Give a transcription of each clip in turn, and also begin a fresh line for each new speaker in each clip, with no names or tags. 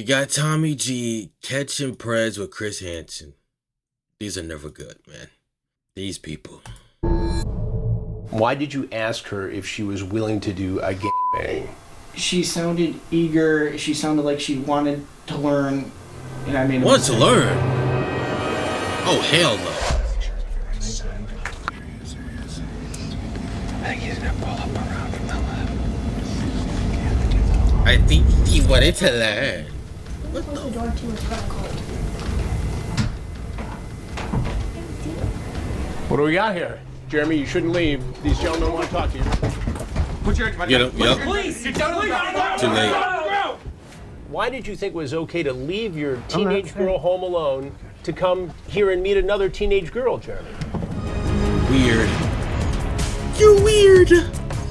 You got Tommy G catching Preds with Chris Hansen. These are never good, man. These people.
Why did you ask her if she was willing to do a gangbang?
She sounded eager. She sounded like she wanted to learn. And I mean,
wanted to learn? Oh, hell no.
I think he's gonna pull up around from the left.
I think he wanted to learn. What
Close the door too, it's got cold.
What do we got here? Jeremy, you shouldn't leave. These gentlemen want to talk to you.
Put your
Get him, yep.
Please, get down on the ground.
Too late.
Why did you think it was okay to leave your teenage girl home alone to come here and meet another teenage girl, Jeremy?
Weird. You're weird.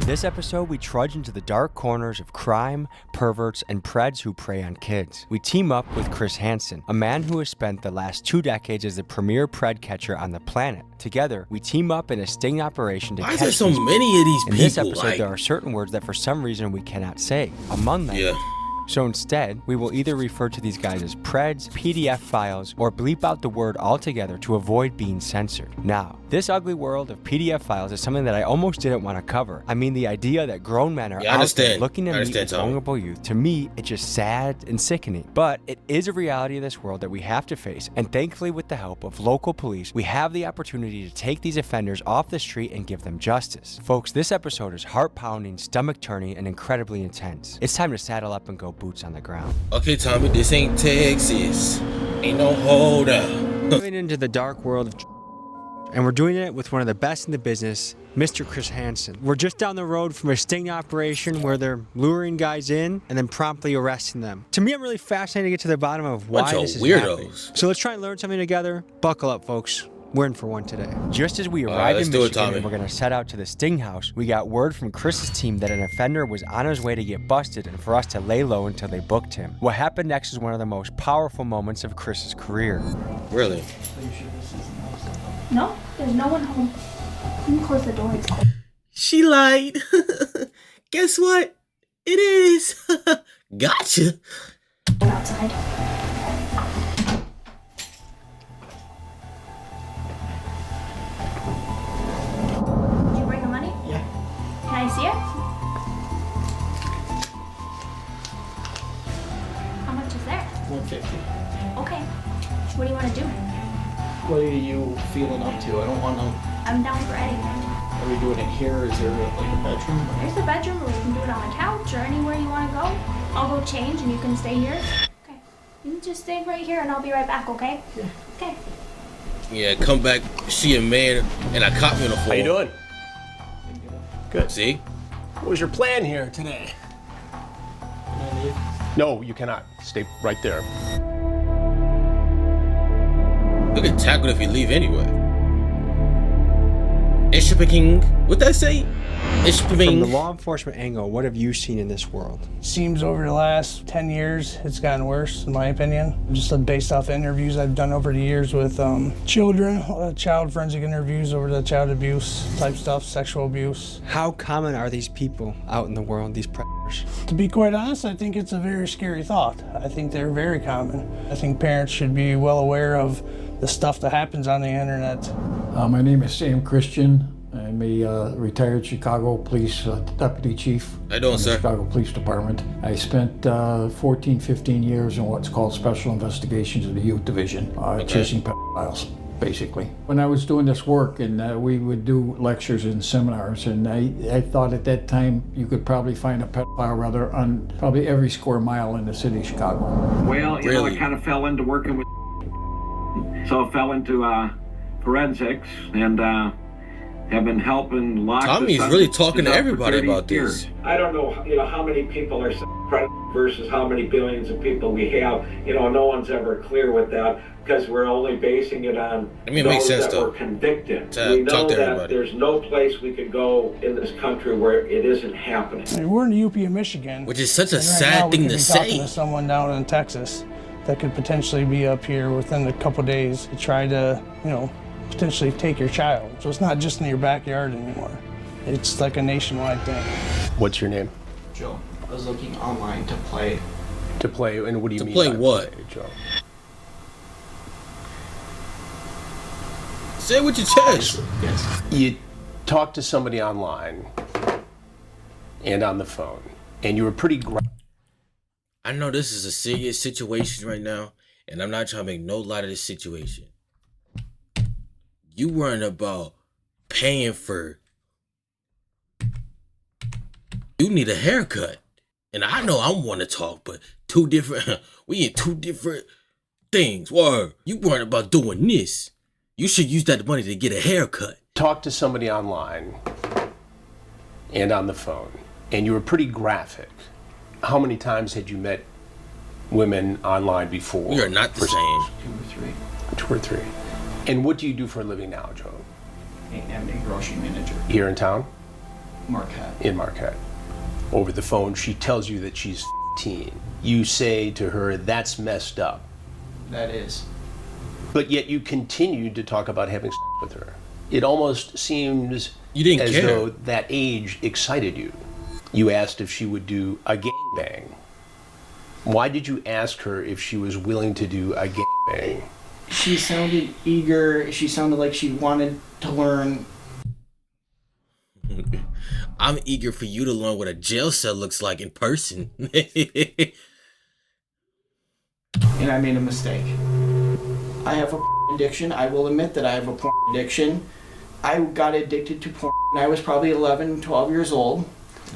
This episode, we trudge into the dark corners of crime, perverts, and Preds who prey on kids. We team up with Chris Hansen, a man who has spent the last 2 decades as the premier Pred catcher on the planet. Together, we team up in a sting operation to catch
Why is there so
these
many of these people?
In this episode, there are certain words that for some reason we cannot say. Among them, So instead, we will either refer to these guys as Preds, PDF files, or bleep out the word altogether to avoid being censored. Now, this ugly world of PDF files is something that I almost didn't want to cover. I mean, the idea that grown men are out there looking to meet with vulnerable youth, to me, it's just sad and sickening. But it is a reality of this world that we have to face, and thankfully with the help of local police, we have the opportunity to take these offenders off the street and give them justice. Folks, this episode is heart-pounding, stomach-turning, and incredibly intense. It's time to saddle up and go boots on the ground.
Okay, Tommy, this ain't Texas. Ain't no hold up.
Moving into the dark world of and we're doing it with one of the best in the business, Mr. Chris Hansen. We're just down the road from a sting operation where they're luring guys in and then promptly arresting them. To me, I'm really fascinated to get to the bottom of why this is happening. So let's try and learn something together. Buckle up, folks. We're in for one today. Just as we arrive in Michigan and we're going to set out to the Sting House, we got word from Chris's team that an offender was on his way to get busted and for us to lay low until they booked him. What happened next is one of the most powerful moments of Chris's career.
Really?
No, there's no one home. You can close the door, it's cold.
She lied. Guess what? It is. Gotcha.
Outside. Can I see it? How much is there?
$150.
Okay. What do you want to do?
What are you feeling up to? I don't want to.
I'm down for anything.
Are we doing it here? Is there like a bedroom?
There's a bedroom, or we can do it on the couch, or anywhere you want to go. I'll go change, and you can stay here. Okay. You can just stay right here, and I'll be right back. Okay?
Yeah.
Okay.
Yeah, come back. See a man in a cop uniform.
How you doing? Good.
See?
What was your plan here today?
Can I leave?
No, you cannot. Stay right there.
You'll get tackled if you leave anyway. Ishping. What'd that say? Ishping.
From the law enforcement angle, what have you seen in this world?
Seems over the last 10 years, it's gotten worse, in my opinion. Just based off interviews I've done over the years with children, child forensic interviews over the child abuse type stuff, sexual abuse.
How common are these people out in the world, these predators?
To be quite honest, I think it's a very scary thought. I think they're very common. I think parents should be well aware of the stuff that happens on the internet.
My name is Sam Christian. I'm a retired Chicago Police Deputy Chief.
How you doing, sir?
Chicago Police Department. I spent 14, 15 years in what's called Special Investigations of the Youth Division, chasing pedophiles, basically. When I was doing this work, and we would do lectures and seminars, and I thought at that time you could probably find a pedophile on probably every square mile in the city of Chicago.
Well, you know, I kind of fell into working with, so I fell into forensics, and have been helping lots
Tommy's really talking to everybody about this.
I don't know, how many people are versus how many billions of people we have. No one's ever clear with that because we're only basing it on those that were convicted. We know that there's no place we could go in this country where it isn't happening.
I mean, we're in the UP of Michigan.
Which is such a
sad
thing to say.
Talking to someone down in Texas that could potentially be up here within a couple days to try to, potentially take your child. So it's not just in your backyard anymore. It's like a nationwide thing.
What's your name?
Joe. I was looking online to play
To play, and what do you mean?
To play what?
Play, Joe?
Say it with your chest.
Yes.
You talked to somebody online and on the phone, and you were pretty.
I know this is a serious situation right now, and I'm not trying to make no light of this situation. You weren't about paying for. You need a haircut, and I know I want to talk, but we in two different things. Word, you weren't about doing this. You should use that money to get a haircut.
Talk to somebody online and on the phone, and you were pretty graphic. How many times had you met women online before?
We are not the same.
2 or 3. And what do you do for a living now, Joe?
I'm a grocery manager.
Here in town?
Marquette.
In Marquette. Over the phone, she tells you that she's 15. You say to her, that's messed up.
That is.
But yet you continued to talk about having sex with her. It almost seems
you didn't
as
care.
though that age excited you. You asked if she would do a gangbang. Why did you ask her if she was willing to do a gangbang?
She sounded eager. She sounded like she wanted to learn.
I'm eager for you to learn what a jail cell looks like in person.
And I made a mistake. I have a addiction. I will admit that I have a porn addiction. I got addicted to porn when I was probably 11, 12 years old.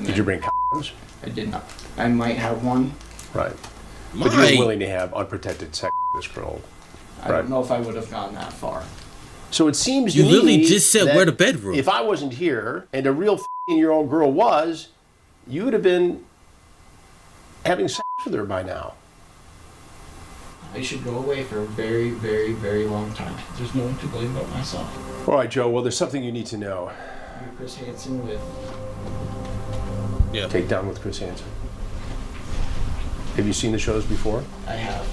Did you bring condoms?
I did not. I might have one.
Right. But you were willing to have unprotected sex with this girl.
I don't know if I would have gone that far.
So it seems
you
to
literally
me
just said
that
where the bedroom.
If I wasn't here and a real 15-year-old girl was, you would have been having sex with her by now.
I should go away for a very, very, very long time. There's no one to blame but myself.
All right, Joe. Well, there's something you need to know.
You're Chris Hansen with...
Yeah.
Take Down with Chris Hansen. Have you seen the shows before?
I have.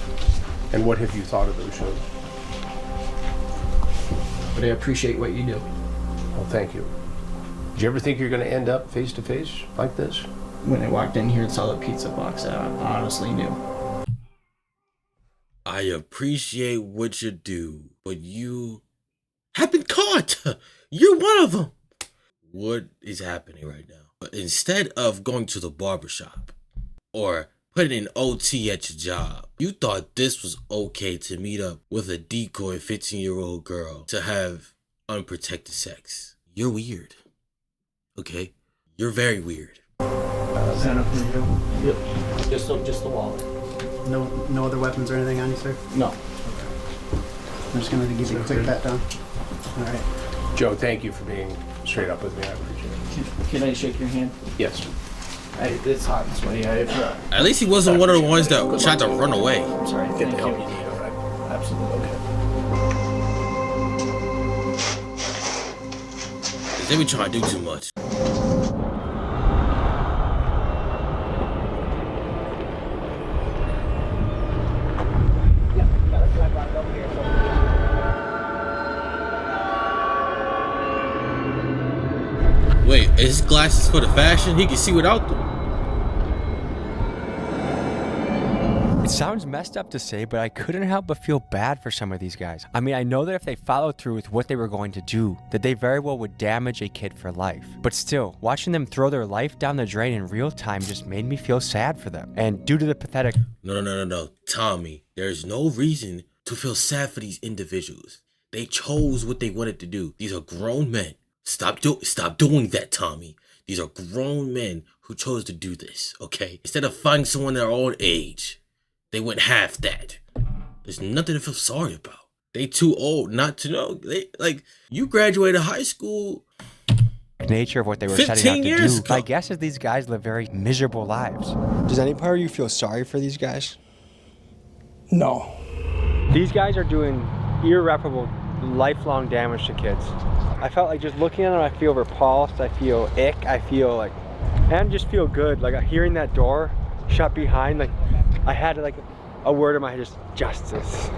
And what have you thought of those shows?
But I appreciate what you do.
Well, thank you. Did you ever think you're going to end up face to face like this?
When I walked in here and saw the pizza box, I honestly knew.
I appreciate what you do, but you have been caught. You're one of them. What is happening right now? Instead of going to the barbershop or putting in OT at your job, you thought this was okay to meet up with a decoy 15-year-old girl to have unprotected sex. You're weird. Okay? You're very weird.
Is that up for you? Yep. Just the wallet.
No other weapons or anything on you, sir?
No.
I'm just going to give you a quick pat down. All right.
Joe, thank you for being straight up with me. I appreciate it.
Can I shake your hand?
Yes.
It's hot and sweaty.
At least he wasn't one of the ones that tried to run away.
I'm sorry.
Get the help you need, all right?
Absolutely.
Because they be trying to do too much. Wait, is his glasses for the fashion? He can see without them.
It sounds messed up to say, but I couldn't help but feel bad for some of these guys. I mean, I know that if they followed through with what they were going to do, that they very well would damage a kid for life. But still, watching them throw their life down the drain in real time just made me feel sad for them. And due to the pathetic...
No. Tommy, there's no reason to feel sad for these individuals. They chose what they wanted to do. These are grown men. Stop doing that, Tommy. These are grown men who chose to do this, okay? Instead of finding someone their own age, they went half that. There's nothing to feel sorry about. They too old not to know. You graduated high school.
Nature of what they were
15
setting out to
years
do.
ago.
My guess is these guys live very miserable lives.
Does any part of you feel sorry for these guys?
No.
These guys are doing irreparable, lifelong damage to kids. I felt like just looking at them, I feel repulsed, I feel ick, I feel like, and just feel good. Like hearing that door shut behind, like I had like a word in my head, just justice.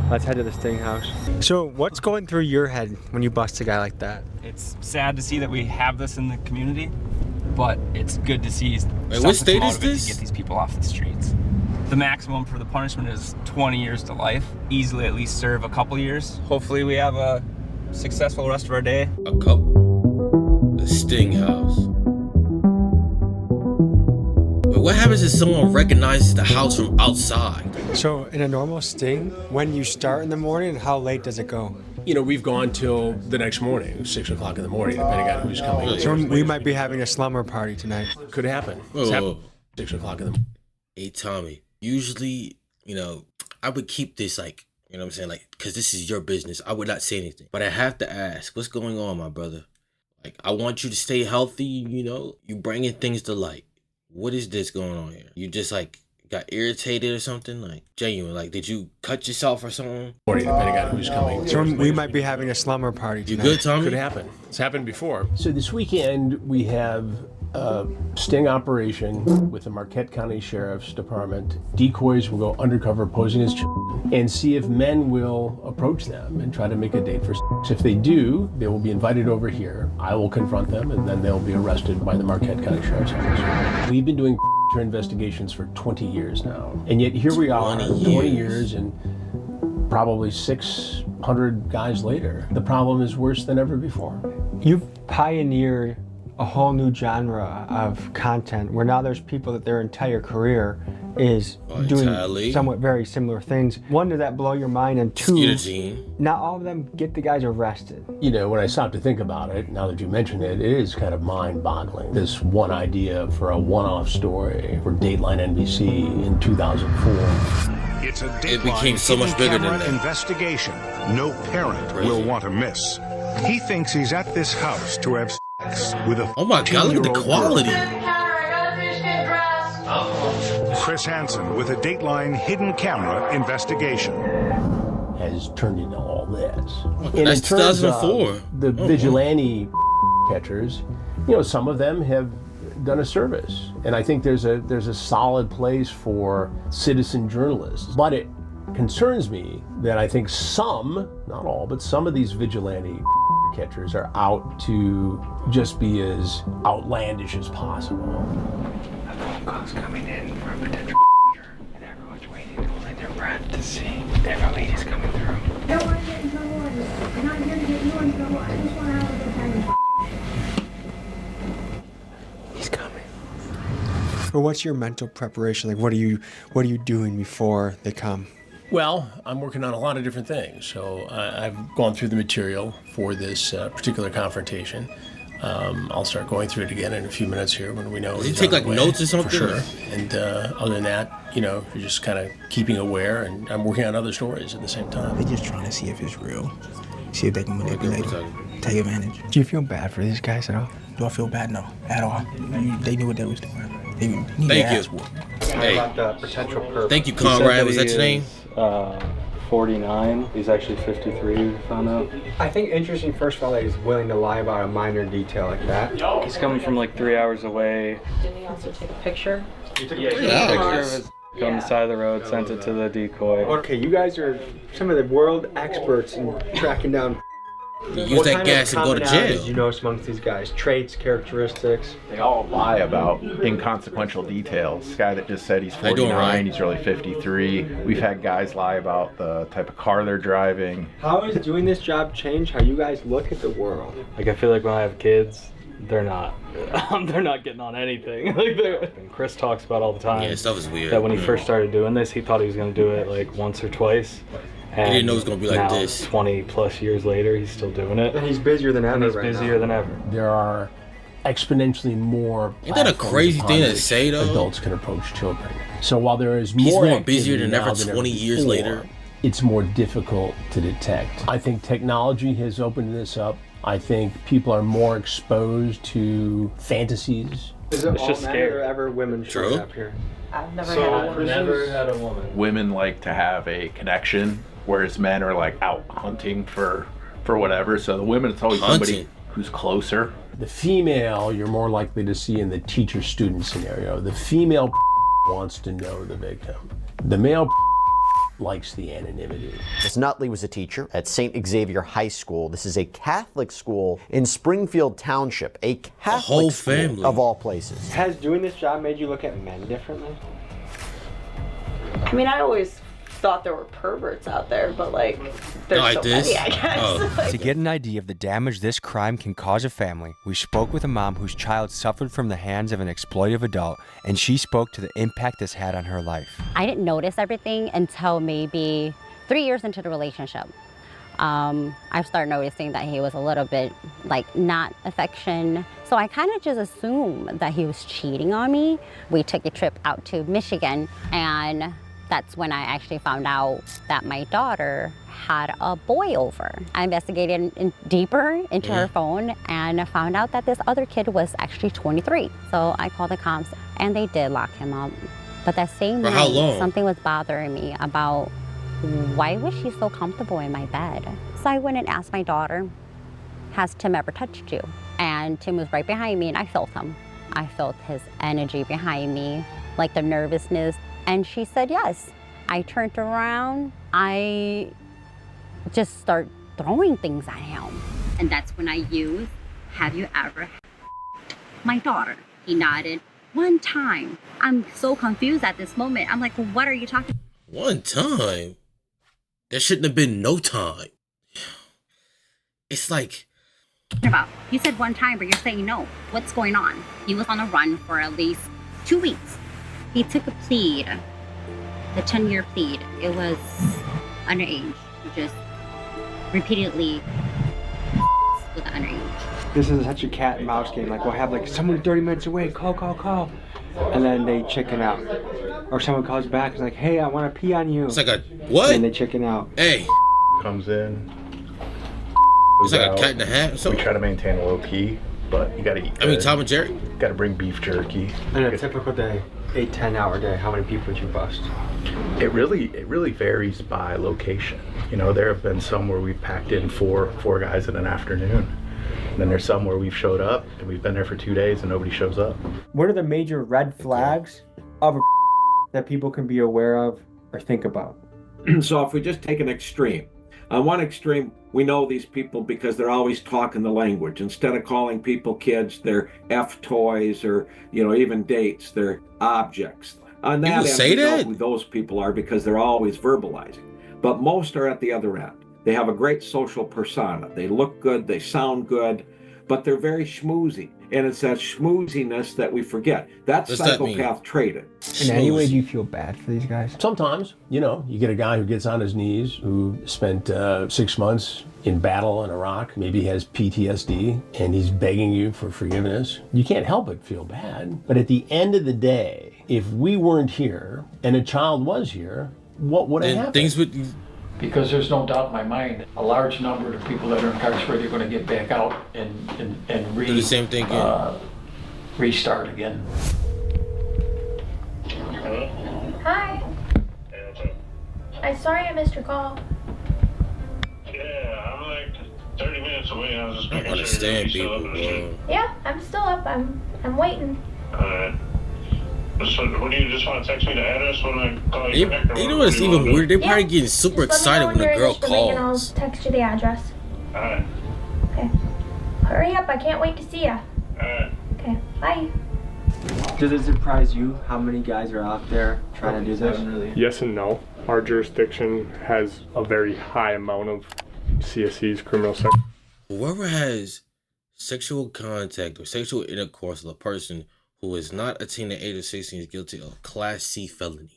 Let's head to the sting house. So what's going through your head when you bust a guy like that?
It's sad to see that we have this in the community, but it's good to see
Wait, what state is
to
this?
get these people off the streets. The maximum for the punishment is 20 years to life. Easily at least serve a couple years. Hopefully we have a successful rest of our day.
A couple? The Sting House. But what happens if someone recognizes the house from outside?
So in a normal sting, when you start in the morning, how late does it go?
You know, we've gone till the next morning, 6 o'clock in the morning, depending on who's coming.
So we might be having a slumber party tonight.
Could happen.
Whoa, whoa.
6 o'clock in the morning.
Hey, Tommy, usually, I would keep this like, you know what I'm saying? Like, because this is your business. I would not say anything. But I have to ask, what's going on, my brother? Like, I want you to stay healthy, you bringing things to light. What is this going on here? You just, like, got irritated or something? Like, genuine. Like, did you cut yourself or something?
Depending on who's coming.
So we might be having a slumber party tonight.
You good, Tommy?
Could happen. It's happened before. So this weekend, we have a sting operation with the Marquette County Sheriff's Department. Decoys will go undercover posing as children and see if men will approach them and try to make a date for sex. If they do, they will be invited over here. I will confront them, and then they'll be arrested by the Marquette County Sheriff's Office. We've been doing investigations for 20 years now, and yet here we are, 20 years and probably 600 guys later. The problem is worse than ever before.
You've pioneered a whole new genre of content where now there's people that their entire career is doing somewhat very similar things. One, did that blow your mind? And two, not all of them get the guys arrested.
You know, when I stop to think about it, now that you mention it, it is kind of mind-boggling. This one idea for a one-off story for Dateline NBC in 2004.
It's a
it became so much bigger than that.
Investigation no parent will want to miss. He thinks he's at this house to have sex with a
oh my God, look at the quality.
Chris Hansen with a Dateline hidden camera investigation.
Has turned into all this.
Okay, and that's 2004.
The vigilante catchers, some of them have done a service. And I think there's a solid place for citizen journalists. But it concerns me that I think some, not all, but some of these vigilante catchers are out to just be as outlandish as possible.
A phone call's coming in from a potential and everyone's waiting, holding their breath to see if a lady's coming through.
I don't want to get in trouble. I'm not here to get you in trouble. I just want to have a good time.
He's coming.
But what's your mental preparation? Like, what are you doing before they come?
Well, I'm working on a lot of different things. So I've gone through the material for this particular confrontation. I'll start going through it again in a few minutes here when we know.
Did you take like notes or something?
For sure. And other than that, you're just kind of keeping aware, and I'm working on other stories at the same time.
They're just trying to see if it's real, see if they can manipulate it, take advantage.
Do you feel bad for these guys at all?
Do I feel bad? No, at all. They knew what they was doing.
Thank you. Hey.
About the potential purpose.
Thank you, Conrad. Was that your name?
49. He's actually 53, we found out.
I think interesting, first of all, that he's willing to lie about a minor detail like that.
He's coming from like 3 hours away.
Didn't he also take a picture?
He took a picture of his on the side of the road, sent it to the decoy.
Okay, you guys are some of the world experts in tracking down.
Use that gas and go to jail.
You notice amongst these guys, traits, characteristics.
They all lie about inconsequential details. This guy that just said he's 49, he's really 53. We've had guys lie about the type of car they're driving.
How has doing this job changed how you guys look at the world?
Like, I feel like when I have kids, they're not getting on anything. And Chris talks about all the time.
Yeah, stuff is weird.
That when he first started doing this, he thought he was going to do it like once or twice. And
he didn't know it was going to be like
now,
this.
20 plus years later, he's still doing it.
And he's busier than ever.
Than ever.
There are exponentially more.
Ain't that a crazy thing to say, though?
Adults can approach children. So while there is
he's
more
busier than ever 20 years
before,
later.
It's more difficult to detect. I think technology has opened this up. I think people are more exposed to fantasies.
Is it all men or ever women showing up here?
I've never had a woman.
Women like to have a connection, whereas men are like out hunting for whatever. So the women, it's always somebody who's closer.
The female, you're more likely to see in the teacher-student scenario. The female wants to know the victim. The male likes the anonymity.
Miss Nutley was a teacher at St. Xavier High School. This is a Catholic school in Springfield Township, a Catholic school of all places.
Has doing this job made you look at men differently?
mean, I always thought there were perverts out there, but like, there's so many, I guess.
Oh.
To get an idea of the damage this crime can cause a family, we spoke with a mom whose child suffered from the hands of an exploitive adult, and she spoke to the impact this had on her life.
I didn't notice everything until maybe 3 years into the relationship. I started noticing that he was a little bit like not affection. So I kind of just assumed that he was cheating on me. We took a trip out to Michigan, and that's when I actually found out that my daughter had a boy over. I investigated deeper into her phone and found out that this other kid was actually 23. So I called the cops and they did lock him up. But that same night, something was bothering me about why was she so comfortable in my bed? So I went and asked my daughter, has Tim ever touched you? And Tim was right behind me and I felt him. I felt his energy behind me, like the nervousness. And she said yes. I turned around, I just started throwing things at him. And that's when I used, have you ever my daughter? He nodded. One time. I'm so confused at this moment. I'm like, well, what are you talking about?
One time? There shouldn't have been no time. It's like...
About. You said one time, but you're saying no. What's going on? He was on a run for at least 2 weeks. He took a plead, the 10-year plead. It was underage. He just repeatedly with the underage.
This is such a cat and mouse game. Like, we'll have like someone 30 minutes away, call. And then they chicken out. Or someone calls back and is like, hey, I want to pee on you.
It's like a, what?
And they chicken out.
Hey.
Comes in.
It's like a cat in the hat or something?
We try to maintain a low key, but you gotta eat good.
I mean, Tom and Jerry?
Gotta bring beef jerky.
In a typical day, 8-10 hour day, how many people would you bust?
It really varies by location. You know, there have been some where we've packed in four guys in an afternoon. And then there's some where we've showed up and we've been there for 2 days and nobody shows up.
What are the major red flags of a that people can be aware of or think about?
So if we just take an extreme, on one extreme, we know these people because they're always talking the language. Instead of calling people kids, they're F toys or, even dates, they're objects. On that end, we know who those people are because they're always verbalizing. But most are at the other end. They have a great social persona. They look good, they sound good, but they're very schmoozy. And it's that schmooziness that we forget. That's psychopath traded.
In any way, do you feel bad for these guys?
Sometimes, you get a guy who gets on his knees, who spent 6 months in battle in Iraq, maybe has PTSD, and he's begging you for forgiveness. You can't help but feel bad. But at the end of the day, if we weren't here and a child was here, what would have happened?
Things would...
Because there's no doubt in my mind, a large number of people that are incarcerated are going to get back out and
do the same thing again.
Restart again.
Hi. I'm sorry I missed your call.
Yeah, I'm like 30 minutes away. I was just making
understand people, bro.
Yeah, I'm still up. I'm waiting.
Alright. So, what do you just want to text me the address when I call you back?
You know what's even weird? They're probably getting super excited when a girl calls.
And I'll text you the address.
Alright.
Okay. Hurry up, I can't wait to see ya.
Alright.
Okay, bye.
Does it surprise you how many guys are out there trying to do this?
Yes and no. Our jurisdiction has a very high amount of CSCs, criminal sex.
Whoever has sexual contact or sexual intercourse with a person who is not attained the age of 16 is guilty of Class C felony.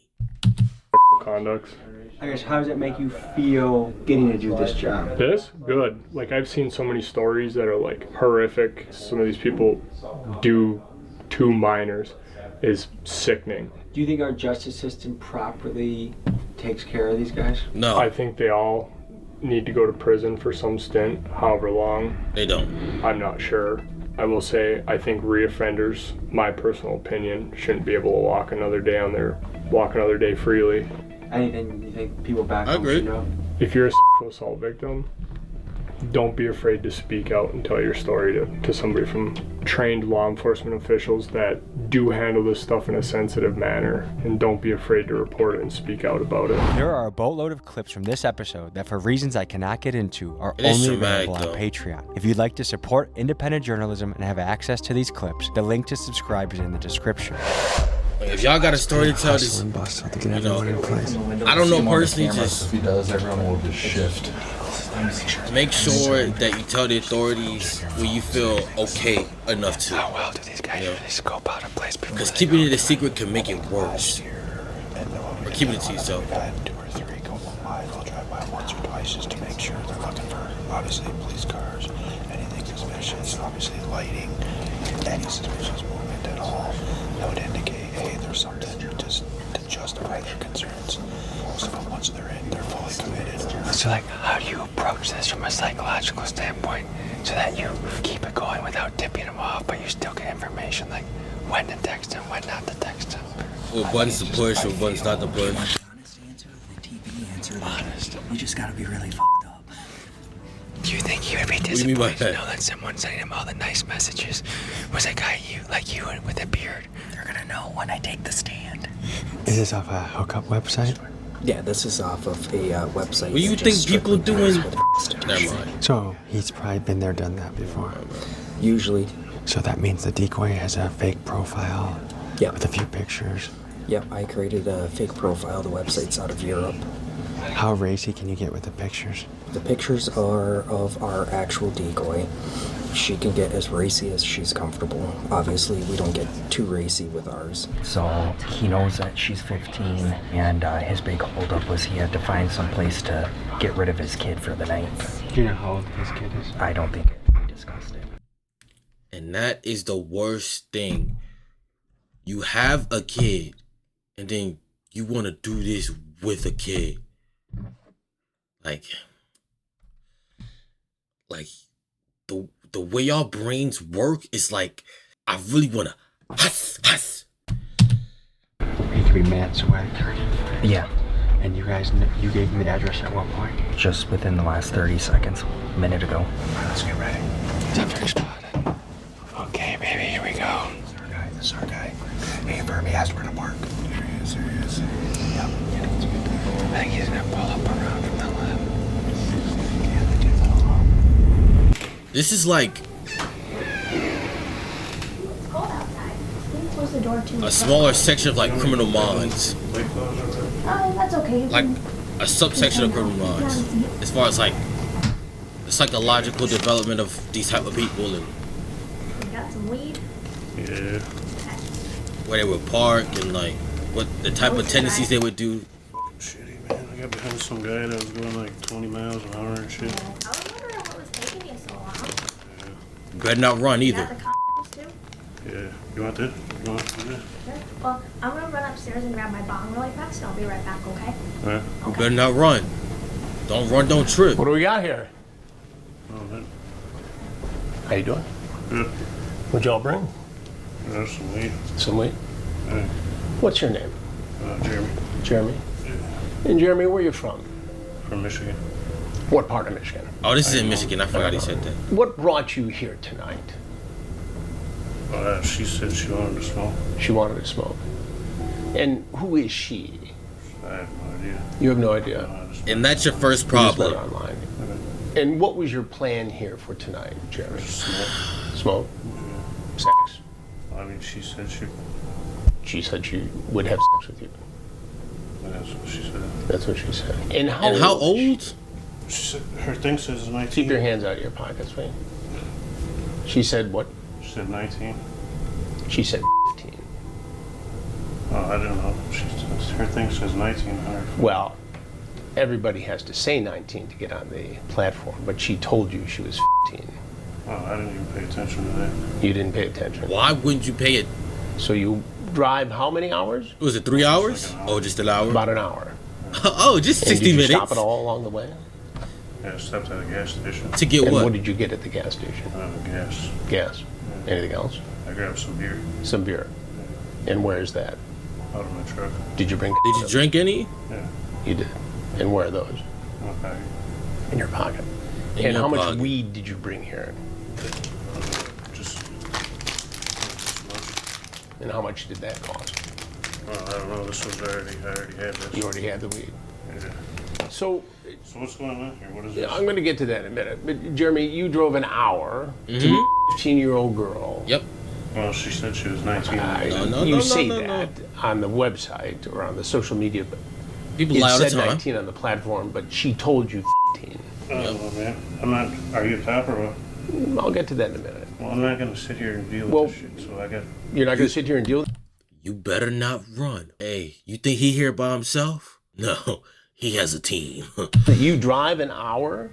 Conducts.
I guess, how does it make you feel getting to do this job?
This? Good. Like, I've seen so many stories that are like horrific. Some of these people do to minors is sickening.
Do you think our justice system properly takes care of these guys?
No.
I think they all need to go to prison for some stint, however long.
They don't.
I'm not sure. I will say, I think reoffenders, my personal opinion, shouldn't be able to walk another day freely.
Anything you think people back home should know?
If you're a sexual assault victim, don't be afraid to speak out and tell your story to somebody from trained law enforcement officials that do handle this stuff in a sensitive manner, and don't be afraid to report it and speak out about it.
There are a boatload of clips from this episode that, for reasons I cannot get into, are only available on Patreon. If you'd like to support independent journalism and have access to these clips, the link to subscribe is in the description.
Like, if y'all got a story to tell, just, you know, I don't know personally, just
if he does, everyone will just shift.
make sure that you tell the authorities when you feel okay enough to.
How well do these guys really scope out a place?
Because keeping it a secret can make it worse. Or keeping it to yourself.
2 or 3 go by. They'll drive by once or twice just to make sure they're looking for, obviously, police cars, anything suspicious, obviously lighting, any suspicious movement at all. That would indicate, hey, there's something just to justify their concerns. So once they're in, they're fully committed. So, like, how do you approach this from a psychological standpoint so that you keep it going without tipping them off, but you still get information, like when to text them, when not to text them?
What buttons to push, what buttons not to push.
Honest. You just gotta be really f***ed up. Do you think he would be disappointed to know that someone sending him all the nice messages was a guy like you with a beard? They're gonna know when I take the stand.
Is this off a hookup website?
Yeah, this is off of a website.
What do you think people doing? Never mind.
So he's probably been there, done that before.
Usually.
So that means the decoy has a fake profile.
Yep.
With a few pictures.
Yep, I created a fake profile. The website's out of Europe.
How racy can you get with the pictures?
The pictures are of our actual decoy. She can get as racy as she's comfortable. Obviously, we don't get too racy with ours.
So he knows that she's 15, and his big holdup was he had to find some place to get rid of his kid for the night.
Do you know how old his kid is?
I don't think we discussed it.
And that is the worst thing. You have a kid, and then you want to do this with a kid. Like the way y'all brains work is like, I really want to huss.
He could be minutes away.
Yeah.
And you gave him the address at what point?
Just within the last 30 seconds, a minute ago.
All right, let's get ready. It's up for spot. Okay, baby, here we go.
This is our guy. Hey, Vermy asked where to park. There he is. Yep.
I think he's gonna pull up around from the left.
This is like
Close the door too.
a smaller section of like Criminal Minds.
Oh, that's okay.
Like a subsection of Criminal Minds. As far as like the psychological development of these type of people and
We got some weed.
yeah, where they would park and like what the type of tendencies they would do.
Shitty, man. I got behind some guy that was going like 20 miles an hour and shit.
I was wondering what was taking you so long.
You better not run
You
either.
got the condoms too?
Yeah. You want that? You want to do that?
Sure. Well, I'm gonna run upstairs and grab my bong really fast. I'll be right back, okay?
Yeah.
You better not run. Don't run, don't trip.
What do we got here?
Oh, man.
How you doing?
Good.
What'd y'all bring?
Yeah, some weed.
Some weed?
Yeah.
What's your name?
Jeremy.
Jeremy?
Yeah.
And Jeremy, where are you from?
From Michigan.
What part of Michigan?
Oh, this is in Michigan. I forgot he said that.
What brought you here tonight?
She said she wanted to smoke.
She wanted to smoke. And who is she?
I have no idea.
You have no idea?
And that's your first
You just
problem.
met online. And what was your plan here for tonight, Jeremy?
Smoke.
Smoke?
Yeah.
Sex?
I mean, she said she...
She said she would have sex with you.
That's what she said.
That's what she said. And how
And how
old?
old?
She said her thing says 19.
Keep your hands out of your pockets, please. She said what?
She said 19.
She said 15.
Oh, I don't know. Her thing says 19.
Well, everybody has to say 19 to get on the platform, but she told you she was 15.
Oh, I didn't even pay attention to that.
You didn't pay attention.
Why wouldn't you pay it?
So you drive how many hours?
Was it 3 hours? Oh, just an hour?
About an hour.
Oh, just 60
and did you
minutes.
stop it all along the way?
Yeah, I stopped at a gas station.
To get
And
what?
what did you get at the gas station?
Gas.
Gas.
Yeah.
Anything else?
I grabbed some beer.
Some beer. And where is that?
Out of my truck.
Did you bring?
Did you drink any?
Yeah.
You did. And where are those?
In my pocket.
In your pocket.
In
And
your
how much
pocket.
weed did you bring here?
Just
And how much did that cost?
well, I don't know. This was I already had this.
You already had the weed.
Yeah.
So
what's going on here? What is
yeah,
this?
I'm going to get to that in a minute. But Jeremy, you drove an hour to
Mhm.
meet a 15-year-old girl.
Yep.
Well, she said she was 19.
You say that on the website or on the social media.
People
it
lie all the
said
time.
19 on the platform, but she told you 15.
Oh, man. I'm not. Are you a cop or what?
I'll get to that in a minute.
Well, I'm not going to sit here and deal with this shit, so I got.
You're not going to sit here and deal with it?
You better not run. Hey, you think he here by himself? No, he has a team.
You drive an hour?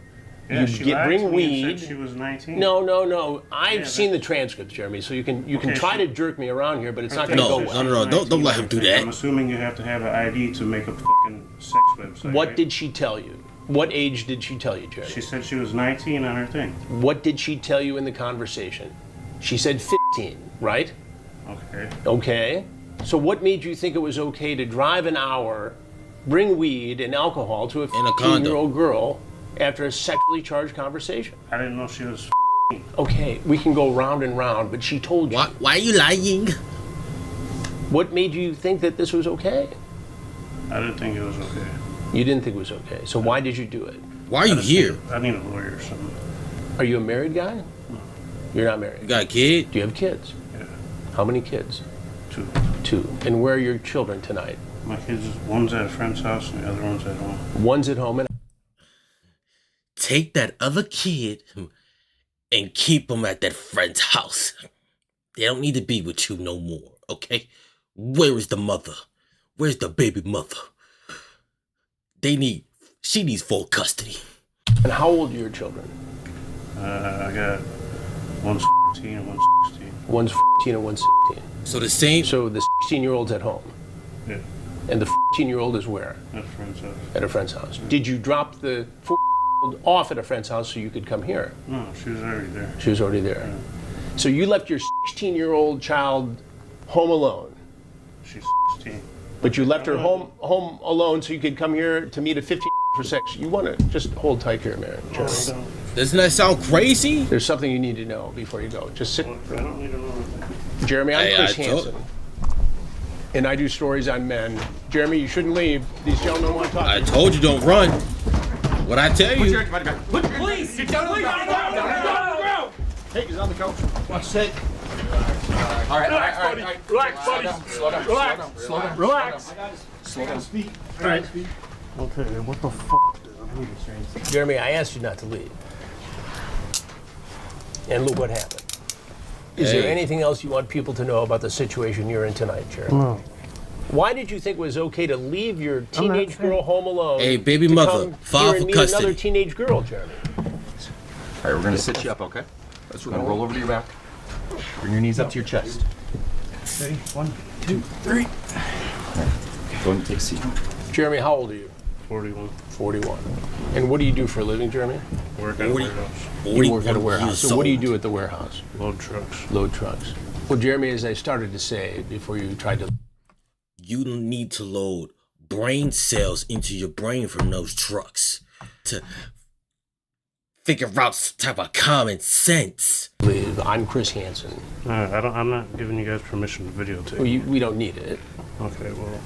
Yeah,
you
she lied
bring
to me
weed.
and said she was 19.
No. I've seen the transcripts, Jeremy. So you can try to jerk me around here, but it's not going to go well.
No. Don't let him do that.
I'm assuming you have to have an ID to make a fucking sex website.
What
right?
did she tell you? What age did she tell you, Jeremy?
She said she was 19 on her thing.
What did she tell you in the conversation? She said 15, right?
Okay.
Okay. So what made you think it was okay to drive an hour, bring weed and alcohol to a 15-year-old girl after a sexually charged conversation?
I didn't know she was.
Okay, we can go round and round, but she told you.
Why are you lying?
What made you think that this was okay?
I didn't think it was okay.
You didn't think it was okay. So why did you do it?
Why are you here?
I need a lawyer or something.
Are you a married guy?
No.
You're not married.
You got a kid?
Do you have kids?
Yeah.
How many kids?
2.
2. And where are your children tonight?
My kids, one's at a friend's house and the other one's at home.
One's at home and...
Take that other kid and keep him at that friend's house. They don't need to be with you no more, okay? Where is the mother? Where's the baby mother? She needs full custody.
And how old are your children?
I got one's 14 and one's 16.
One's 14 and one's 16.
So the same?
So the 16-year-old's at home?
Yeah.
And the 14-year-old is where?
At a friend's house.
At a friend's house. Did you drop the 14-year-old off at a friend's house so you could come here?
No, she was already there.
She was already there.
Yeah.
So you left your 16-year-old child home alone?
She's 16.
But you left her home alone so you could come here to meet a 15 for sex. You want to just hold tight here, man. Jeremy.
Doesn't that sound crazy?
There's something you need to know before you go. Just sit.
I don't need to know anything.
Jeremy, I'm Chris Hansen. And I do stories on men. Jeremy, you shouldn't leave. These gentlemen want to talk.
I told you don't run. What I tell you?
Please, get down on the ground. Hey, he's on the couch. Watch it.
All right.
Relax, buddy.
Slow down.
Relax.
Slow down.
All right.
Okay, what the fuck?
Jeremy, I asked you not to leave. And look what happened. Is there anything else you want people to know about the situation you're in tonight, Jeremy?
No.
Why did you think it was okay to leave your teenage girl home alone?
Hey, baby mother, file for
meet
custody.
Another teenage girl, Jeremy.
All right, we're gonna sit you up, okay? We're gonna roll over to your back. Bring your knees up to your chest.
Ready? 1,
2, 3. All right. Go ahead and take a seat.
Jeremy, how old are you?
41.
41. And what do you do for a living, Jeremy?
Work at a warehouse.
You work at a warehouse. So what do you do at the warehouse?
Load trucks.
Load trucks. Well, Jeremy, as I started to say before you tried to...
You need to load brain cells into your brain from those trucks to figure out some type of common sense.
I'm Chris Hansen.
I'm not giving you guys permission to videotape.
Well, we don't need it.
Okay, well,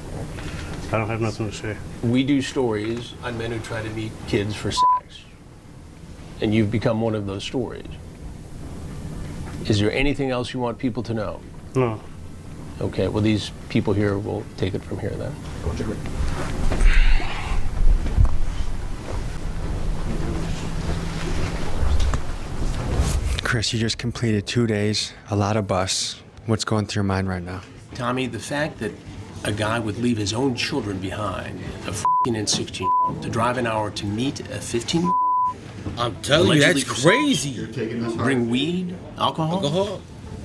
I don't have nothing to say.
We do stories on men who try to meet kids for sex. And you've become one of those stories. Is there anything else you want people to know?
No.
Okay, well, these people here will take it from here then.
Go, Jeremy.
Chris, you just completed 2 days, a lot of bus. What's going through your mind right now?
Tommy, the fact that a guy would leave his own children behind, a 14 and 16, to drive an hour to meet a 15,
I'm telling you, that's crazy.
Bring weed, alcohol.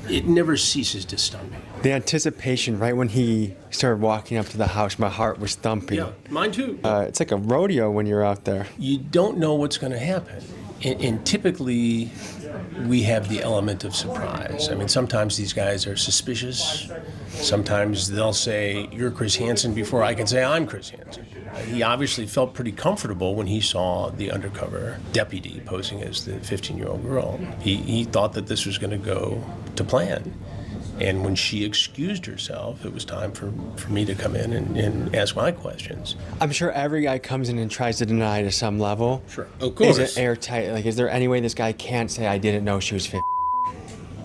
It never ceases to stun me.
The anticipation, right when he started walking up to the house, my heart was thumping.
Yeah, mine too.
It's like a rodeo when you're out there.
You don't know what's going to happen. And typically, we have the element of surprise. I mean, sometimes these guys are suspicious. Sometimes they'll say, you're Chris Hansen, before I can say I'm Chris Hansen. He obviously felt pretty comfortable when he saw the undercover deputy posing as the 15-year-old girl. He thought that this was going to go to plan. And when she excused herself, it was time for me to come in and ask my questions.
I'm sure every guy comes in and tries to deny to some level.
Sure.
Of course.
Is it airtight? Like, is there any way this guy can't say, I didn't know she was 15?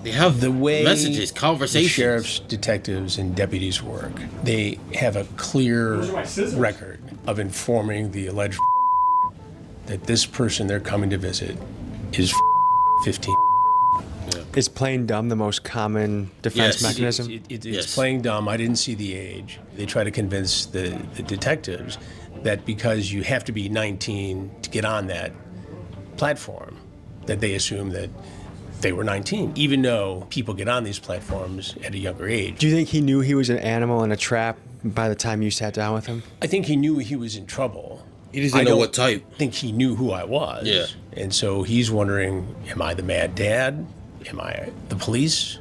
They have
the way
messages, conversations.
The sheriff's, detectives, and deputies work. They have a clear record of informing the alleged that this person they're coming to visit is 15.
Is playing dumb the most common defense mechanism?
It's playing dumb. I didn't see the age. They try to convince the detectives that because you have to be 19 to get on that platform, that they assume that they were 19, even though people get on these platforms at a younger age.
Do you think he knew he was an animal in a trap by the time you sat down with him?
I think he knew he was in trouble.
He doesn't know what type.
I think he knew who I was.
Yeah.
And so he's wondering, am I the mad dad? Am I the police?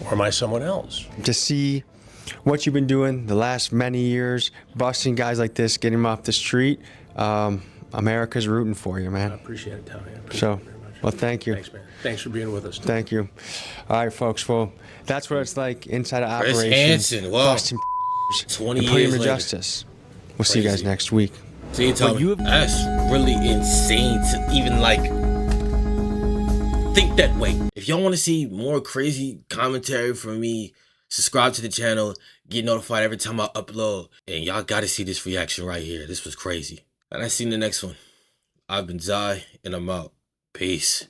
Or am I someone else?
To see what you've been doing the last many years, busting guys like this, getting them off the street, America's rooting for you, man.
I appreciate it, Tommy. I appreciate
So,
it very much.
well, thank you.
Thanks, man. Thanks for being with us.
Thank you. All right, folks. Well, that's what it's like inside of
Chris
Operation
Hansen, wow.
busting
20
and putting
years
them to
later.
justice. We'll see you guys next week.
See you, Tommy. That's really insane to even like think that way. If y'all want to see more crazy commentary from me, subscribe to the channel, get notified every time I upload, and y'all got to see this reaction right here. This was crazy. And I see you in the next one. I've been Zy, and I'm out. Peace.